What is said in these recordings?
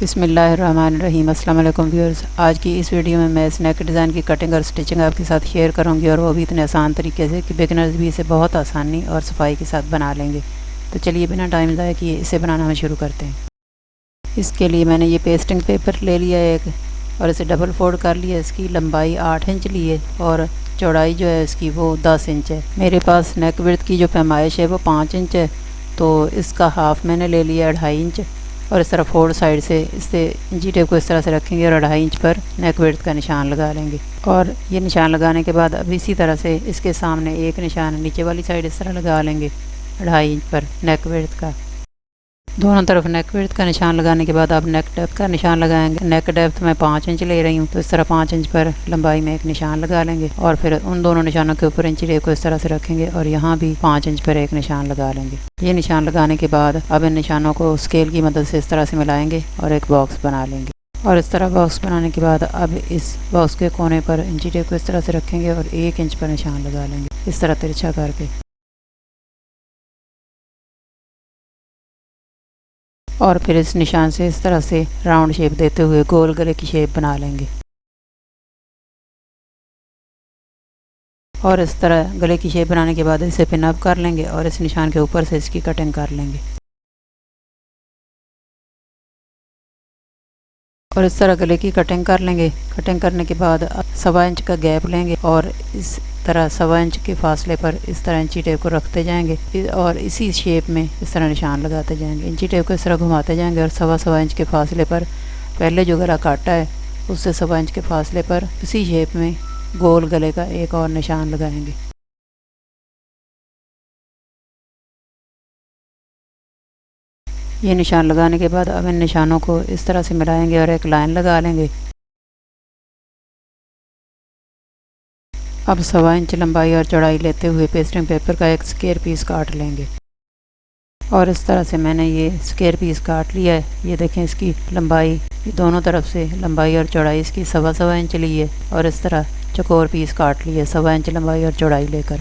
बिस्मिल्लाहिर्रहमानिर्रहीम। अस्सलाम वालेकुम व्यूअर्स। आज की इस वीडियो में मैं इस नेक डिज़ाइन की कटिंग और स्टिचिंग आपके साथ शेयर करूंगी, और वो भी इतने आसान तरीके से कि बिगिनर्स भी इसे बहुत आसानी और सफाई के साथ बना लेंगे। तो चलिए बिना टाइम ज़ाया किए इसे बनाना हम शुरू करते हैं। इसके लिए मैंने ये पेस्टिंग पेपर ले लिया एक, और इसे डबल फोल्ड कर लिया। इसकी लंबाई 8 इंच ली है और चौड़ाई जो है इसकी वो 10 इंच है। मेरे पास नेक विड्थ की जो पैमाइश है वो 5 इंच है, तो इसका हाफ़ मैंने ले लिया 2.5 इंच। और इस तरह फोल्ड साइड से इससे इंची टेप को इस तरह से रखेंगे और 2.5 इंच पर नेक विड्थ का निशान लगा लेंगे। और ये निशान लगाने के बाद अब इसी तरह से इसके सामने एक निशान नीचे वाली साइड इस तरह लगा लेंगे 2.5 इंच पर नेक विड्थ का। दोनों तरफ नेक विड्थ का निशान लगाने के बाद आप नेक डेप्थ का निशान लगाएंगे। नेक डेप्थ मैं 5 इंच ले रही हूँ, तो इस तरह 5 इंच पर लंबाई में एक निशान लगा लेंगे। और फिर उन दोनों निशानों के ऊपर इंची टेप को इस तरह से रखेंगे और यहाँ भी 5 इंच पर एक निशान लगा लेंगे। ये निशान लगाने के बाद अब इन निशानों को स्केल की मदद से इस तरह से मिलाएंगे और एक बॉक्स बना लेंगे। और इस तरह बॉक्स बनाने के बाद अब इस बॉक्स के कोने पर इंची टेप को इस तरह से रखेंगे और 1 इंच पर निशान लगा लेंगे, इस तरह तिरछा करके। और फिर इस निशान से इस तरह से राउंड शेप देते हुए गोल गले की शेप बना लेंगे। और इस तरह गले की शेप बनाने के बाद इसे पिन अप कर लेंगे और इस निशान के ऊपर से इसकी कटिंग कर लेंगे। और इस तरह गले की कटिंग कर लेंगे। कटिंग करने के बाद 1.25 इंच का गैप लेंगे और इस तरह 1.25 इंच के फासले पर इस तरह इंची टेप को रखते जाएंगे और इसी शेप में इस तरह निशान लगाते जाएंगे। इंची टेप को इस तरह घुमाते जाएंगे और 1.25 इंच के फासले पर पहले जो गला काटा है उससे 1.25 इंच के फासले पर इसी शेप में गोल गले का एक और निशान लगाएंगे। ये निशान लगाने के बाद अब इन निशानों को इस तरह से मिलाएंगे और एक लाइन लगा लेंगे। अब 1.25 इंच लंबाई और चौड़ाई लेते हुए पेस्टिंग पेपर का एक स्क्वायर पीस काट लेंगे। और इस तरह से मैंने ये स्क्वायर पीस काट लिया है। ये देखें, इसकी लंबाई दोनों तरफ से लंबाई और चौड़ाई इसकी 1.25 इंच ली है और इस तरह चौकोर पीस काट लिए 1.25 इंच लंबाई और चौड़ाई लेकर।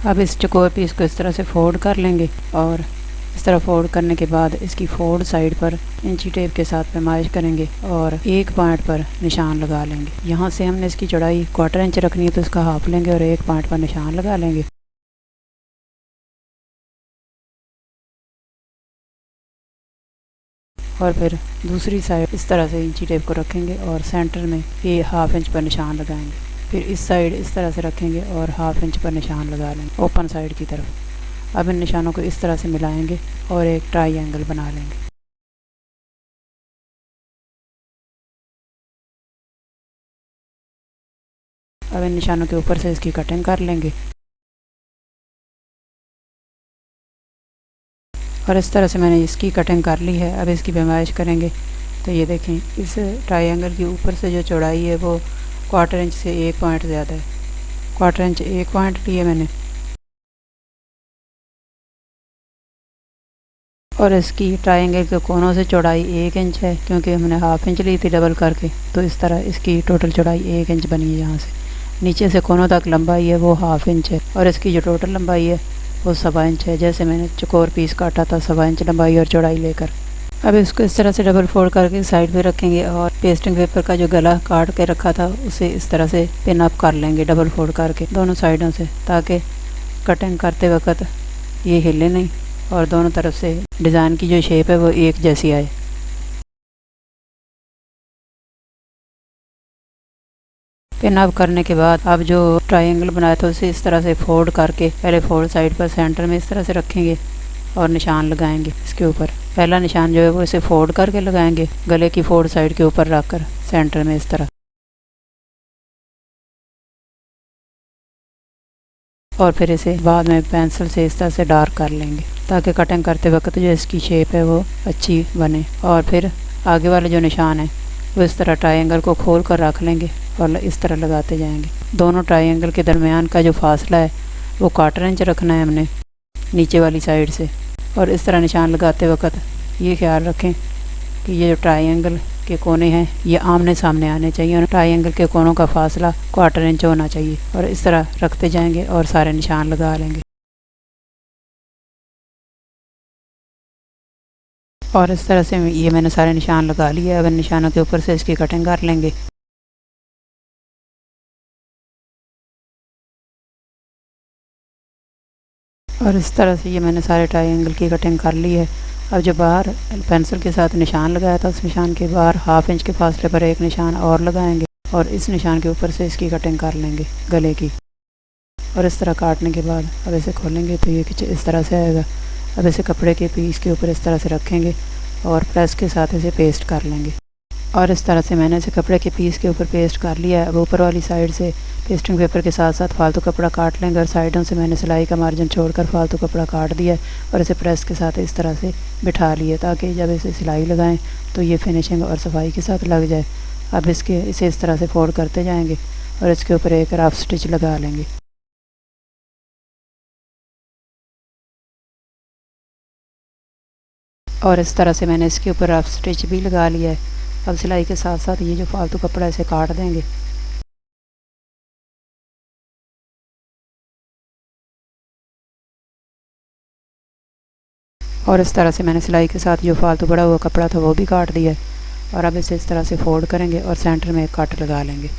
अब इस चौकोर पीस को इस तरह से फोल्ड कर लेंगे और इस तरह फोल्ड करने के बाद इसकी फोल्ड साइड पर इंची टेप के साथ पैमाइश करेंगे और एक पॉइंट पर निशान लगा लेंगे। यहाँ से हमने इसकी चौड़ाई 1/4 इंच रखनी है, तो इसका हाफ लेंगे और एक पॉइंट पर निशान लगा लेंगे। और फिर दूसरी साइड इस तरह से इंची टेप को रखेंगे और सेंटर में ये 1/2 इंच पर निशान लगाएंगे। फिर इस साइड इस तरह से रखेंगे और 1/2 इंच पर निशान लगा लेंगे ओपन साइड की तरफ। अब इन निशानों को इस तरह से मिलाएंगे और एक ट्रायंगल बना लेंगे। अब इन निशानों के ऊपर से इसकी कटिंग कर लेंगे और इस तरह से मैंने इसकी कटिंग कर ली है। अब इसकी पैमाइश करेंगे, तो ये देखें, इस ट्रायंगल के ऊपर से जो चौड़ाई है वो 1/4 इंच से एक पॉइंट ज़्यादा है। 1/4 इंच एक पॉइंट लिए मैंने। और इसकी ट्रायंगल के कोनों से चौड़ाई 1 इंच है, क्योंकि हमने 1/2 इंच ली थी डबल करके, तो इस तरह इसकी टोटल चौड़ाई 1 इंच बनी है। यहाँ से नीचे से कोनों तक लंबाई है वो 1/2 इंच है और इसकी जो टोटल लंबाई है वो 1.25 इंच है। जैसे मैंने चौकोर पीस काटा था 1.25 इंच लंबाई और चौड़ाई लेकर। अब इसको इस तरह से डबल फोल्ड करके साइड पे रखेंगे और पेस्टिंग पेपर का जो गला काट के रखा था उसे इस तरह से पिन अप कर लेंगे डबल फोल्ड करके दोनों साइडों से, ताकि कटिंग करते वक्त ये हिले नहीं और दोनों तरफ से डिज़ाइन की जो शेप है वो एक जैसी आए। पिन अप करने के बाद अब जो ट्रायंगल बनाया था उसे इस तरह से फोल्ड करके पहले फोल्ड साइड पर सेंटर में इस तरह से रखेंगे और निशान लगाएंगे। इसके ऊपर पहला निशान जो है वो इसे फोल्ड करके लगाएंगे गले की फोल्ड साइड के ऊपर रखकर सेंटर में इस तरह। और फिर इसे बाद में पेंसिल से इस तरह से डार्क कर लेंगे, ताकि कटिंग करते वक्त जो इसकी शेप है वो अच्छी बने। और फिर आगे वाले जो निशान है वो इस तरह ट्रायंगल को खोल कर रख लेंगे और इस तरह लगाते जाएंगे। दोनों ट्रायंगल के दरमियान का जो फासला है वो 1/4 इंच रखना है हमने नीचे वाली साइड से। और इस तरह निशान लगाते वक्त ये ख्याल रखें कि ये जो ट्रायंगल के कोने हैं ये आमने सामने आने चाहिए और ट्रायंगल के कोनों का फासला 1/4 इंच होना चाहिए। और इस तरह रखते जाएंगे और सारे निशान लगा लेंगे। और इस तरह से ये मैंने सारे निशान लगा लिए। अब इन निशानों के ऊपर से इसकी कटिंग कर लेंगे। और इस तरह से ये मैंने सारे ट्रायंगल की कटिंग कर ली है। अब जो बाहर पेंसिल के साथ निशान लगाया था, उस निशान के बाहर 1/2 इंच के फासले पर एक निशान और लगाएंगे और इस निशान के ऊपर से इसकी कटिंग कर लेंगे गले की। और इस तरह काटने के बाद अब इसे खोलेंगे तो ये इस तरह से आएगा। अब इसे कपड़े के पीस के ऊपर इस तरह से रखेंगे और प्रेस के साथ इसे पेस्ट कर लेंगे। और इस तरह से मैंने इसे कपड़े के पीस के ऊपर पेस्ट कर लिया है। अब ऊपर वाली साइड से पेस्टिंग पेपर के साथ साथ फालतू कपड़ा काट लेंगे और साइडों से मैंने सिलाई का मार्जिन छोड़कर फालतू कपड़ा काट दिया है और इसे प्रेस के साथ इस तरह से बिठा लिए ताकि जब इसे सिलाई लगाएं तो ये फिनिशिंग और सफाई के साथ लग जाए। अब इसे इस तरह से फोल्ड करते जाएंगे और इसके ऊपर एक रफ स्टिच लगा लेंगे। और इस तरह से मैंने इसके ऊपर रफ स्टिच भी लगा लिया है। अब सिलाई के साथ साथ ये जो फालतू कपड़ा इसे काट देंगे। और इस तरह से मैंने सिलाई के साथ जो फालतू पड़ा हुआ कपड़ा था वो भी काट दिया है। और अब इसे इस तरह से फोल्ड करेंगे और सेंटर में एक कट लगा लेंगे।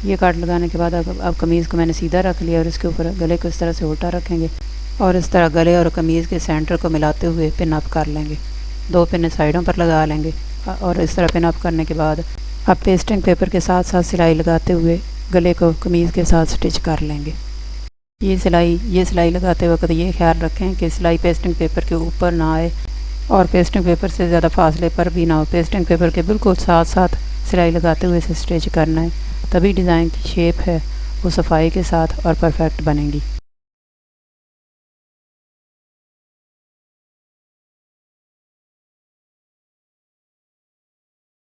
ये कट लगाने के बाद अब कमीज़ को मैंने सीधा रख लिया और इसके ऊपर गले को इस तरह से उल्टा रखेंगे और इस तरह गले और कमीज़ के सेंटर को मिलाते हुए पिन अप कर लेंगे। 2 पिन साइडों पर लगा लेंगे और इस तरह पिन अप करने के बाद अब पेस्टिंग पेपर के साथ साथ सिलाई लगाते हुए गले को कमीज़ के साथ स्टिच कर लेंगे। ये सिलाई लगाते वक्त ये ख्याल रखें कि सिलाई पेस्टिंग पेपर के ऊपर ना आए और पेस्टिंग पेपर से ज़्यादा फासले पर भी ना हो। पेस्टिंग पेपर के बिल्कुल साथ साथ सिलाई लगाते हुए इसे स्टिच करना है, तभी डिज़ाइन की शेप है वो सफाई के साथ और परफेक्ट बनेगी।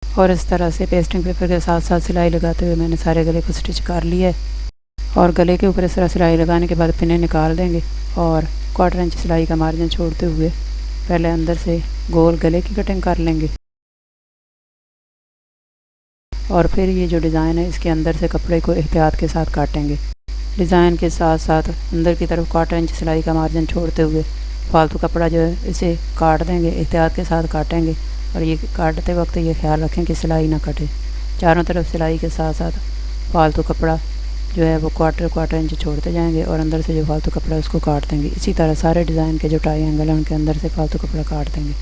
और इस तरह से पेस्टिंग पेपर के साथ साथ सिलाई लगाते हुए मैंने सारे गले को स्टिच कर लिया है। और गले के ऊपर इस तरह सिलाई लगाने के बाद पिनें निकाल देंगे और 1/4 इंच सिलाई का मार्जिन छोड़ते हुए पहले अंदर से गोल गले की कटिंग कर लेंगे और फिर ये जो डिज़ाइन है इसके अंदर से कपड़े को एहतियात के साथ काटेंगे। डिज़ाइन के साथ साथ अंदर की तरफ 1/4 इंच सिलाई का मार्जिन छोड़ते हुए फालतू कपड़ा जो है इसे काट देंगे, एहतियात के साथ काटेंगे। और ये काटते वक्त ये ख्याल रखें कि सिलाई ना कटे। चारों तरफ सिलाई के साथ साथ फालतू कपड़ा जो है वो 1/4 इंच छोड़ते जाएंगे और अंदर से जो फालतू कपड़ा है उसको काट देंगे। इसी तरह सारे डिज़ाइन के जो ट्रायंगल हैं उनके अंदर से फालतू कपड़ा काट देंगे।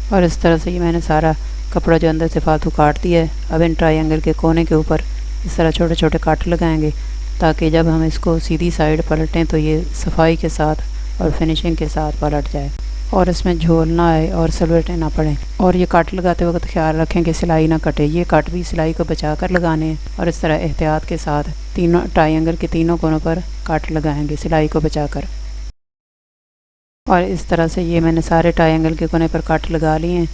और इस तरह से ये मैंने सारा कपड़ा जो अंदर से फालतू काट दिया है। अब इन ट्रायंगल के कोने के ऊपर इस तरह छोटे छोटे कट लगाएंगे ताकि जब हम इसको सीधी साइड पलटें तो ये सफाई के साथ और फिनिशिंग के साथ पलट जाए और इसमें झोल ना आए और सलवटें ना पड़ें। और ये कट लगाते वक्त ख्याल रखें कि सिलाई ना कटे। ये कट भी सिलाई को बचा कर लगाने हैं और इस तरह एहतियात के साथ तीनों ट्रायंगल के तीनों कोनों पर कट लगाएंगे सिलाई को बचाकर। और इस तरह से ये मैंने सारे ट्रायंगल के कोने पर कट लगा लिए हैं।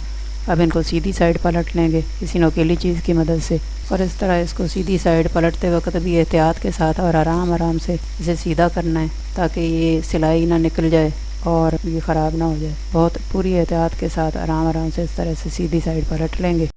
अब इनको सीधी साइड पलट लेंगे किसी नोकीली चीज़ की मदद से। और इस तरह इसको सीधी साइड पलटते वक्त भी एहतियात के साथ और आराम से इसे सीधा करना है ताकि ये सिलाई ना निकल जाए और ये ख़राब ना हो जाए। बहुत पूरी एहतियात के साथ आराम से इस तरह से सीधी साइड पलट लेंगे।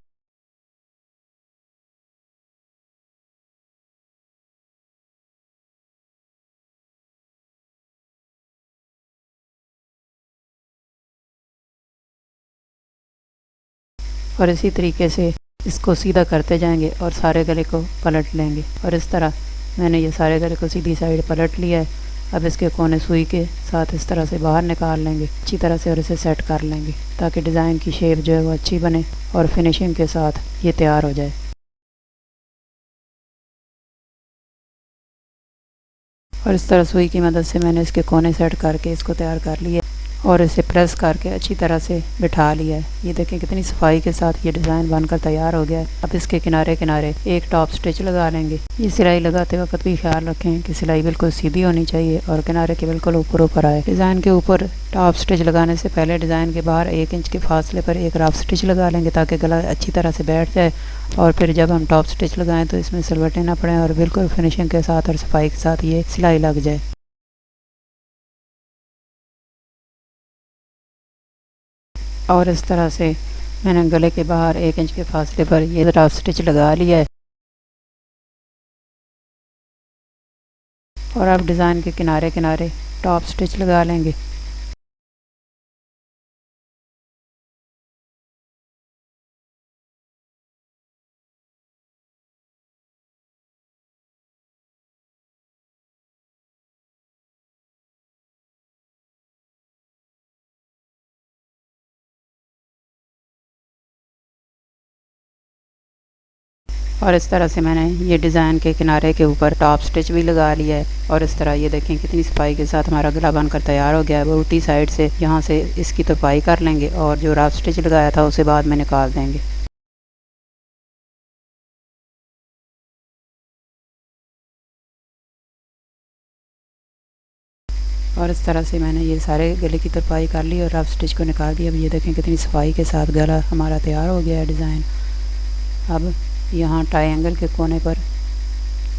और इसी तरीके से इसको सीधा करते जाएंगे और सारे गले को पलट लेंगे। और इस तरह मैंने ये सारे गले को सीधी साइड पलट लिया है। अब इसके कोने सुई के साथ इस तरह से बाहर निकाल लेंगे अच्छी तरह से और इसे सेट कर लेंगे ताकि डिज़ाइन की शेप जो है वो अच्छी बने और फिनिशिंग के साथ ये तैयार हो जाए। और इस तरह सुई की मदद से मैंने इसके कोने सेट करके इसको तैयार कर लिया और इसे प्रेस करके अच्छी तरह से बिठा लिया है। ये देखें कितनी सफाई के साथ ये डिज़ाइन बनकर तैयार हो गया है। अब इसके किनारे किनारे एक टॉप स्टिच लगा लेंगे। ये सिलाई लगाते वक्त भी ख्याल रखें कि सिलाई बिल्कुल सीधी होनी चाहिए और किनारे के बिल्कुल ऊपर आए। डिज़ाइन के ऊपर टॉप स्टिच लगाने से पहले डिज़ाइन के बाहर 1 इंच के फासले पर एक रफ स्टिच लगा लेंगे ताकि गला अच्छी तरह से बैठ जाए और फिर जब हम टॉप स्टिच लगाएं तो इसमें सिलवटें ना पड़ें और बिल्कुल फिनिशिंग के साथ और सफाई के साथ ये सिलाई लग जाए। और इस तरह से मैंने गले के बाहर 1 इंच के फासले पर ये रफ स्टिच लगा लिया है। और अब डिज़ाइन के किनारे किनारे टॉप स्टिच लगा लेंगे। और इस तरह से मैंने ये डिज़ाइन के किनारे के ऊपर टॉप स्टिच भी लगा लिया है। और इस तरह ये देखें कितनी सफाई के साथ हमारा गला बनकर तैयार हो गया है। उल्टी साइड से यहाँ से इसकी तुरपाई कर लेंगे और जो रफ स्टिच लगाया था उसे बाद में निकाल देंगे। और इस तरह से मैंने ये सारे गले की तुरपाई कर ली और रफ स्टिच को निकाल दिया। अब ये देखें कितनी सफाई के साथ गला हमारा तैयार हो गया है डिज़ाइन। अब यहाँ ट्रायंगल के कोने पर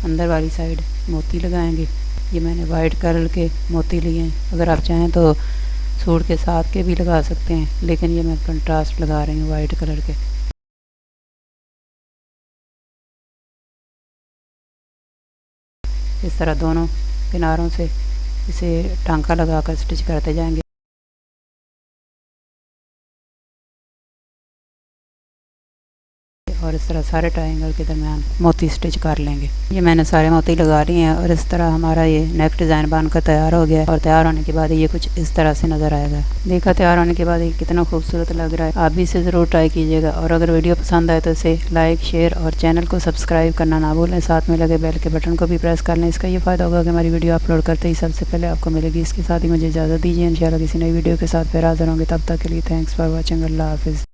अंदर वाली साइड मोती लगाएंगे। ये मैंने वाइट कलर के मोती लिए हैं, अगर आप चाहें तो सूट के साथ के भी लगा सकते हैं, लेकिन ये मैं कंट्रास्ट लगा रही हूँ वाइट कलर के। इस तरह दोनों किनारों से इसे टांका लगाकर स्टिच करते जाएंगे। और इस तरह सारे ट्रायंगल के दरमियान मोती स्टिच कर लेंगे। ये मैंने सारे मोती लगा लिए हैं और इस तरह हमारा ये नेक डिज़ाइन बनकर तैयार हो गया। और तैयार होने के बाद ये कुछ इस तरह से नज़र आएगा। देखा तैयार होने के बाद ये कितना खूबसूरत लग रहा है। आप भी इसे ज़रूर ट्राई कीजिएगा और अगर वीडियो पसंद आए तो इसे लाइक, शेयर और चैनल को सब्सक्राइब करना ना भूलें। साथ में लगे बेल के बटन को भी प्रेस कर लें। इसका ये फ़ायदा होगा कि हमारी वीडियो अपलोड करते ही सबसे पहले आपको मिलेगी। इसके साथ ही मुझे इजाज़त दीजिए। इंशाल्लाह किसी नई वीडियो के साथ फिर हाज़िर होंगे। तब तक के लिए थैंक्स फॉर वॉचिंग। अल्लाह हाफ़िज़।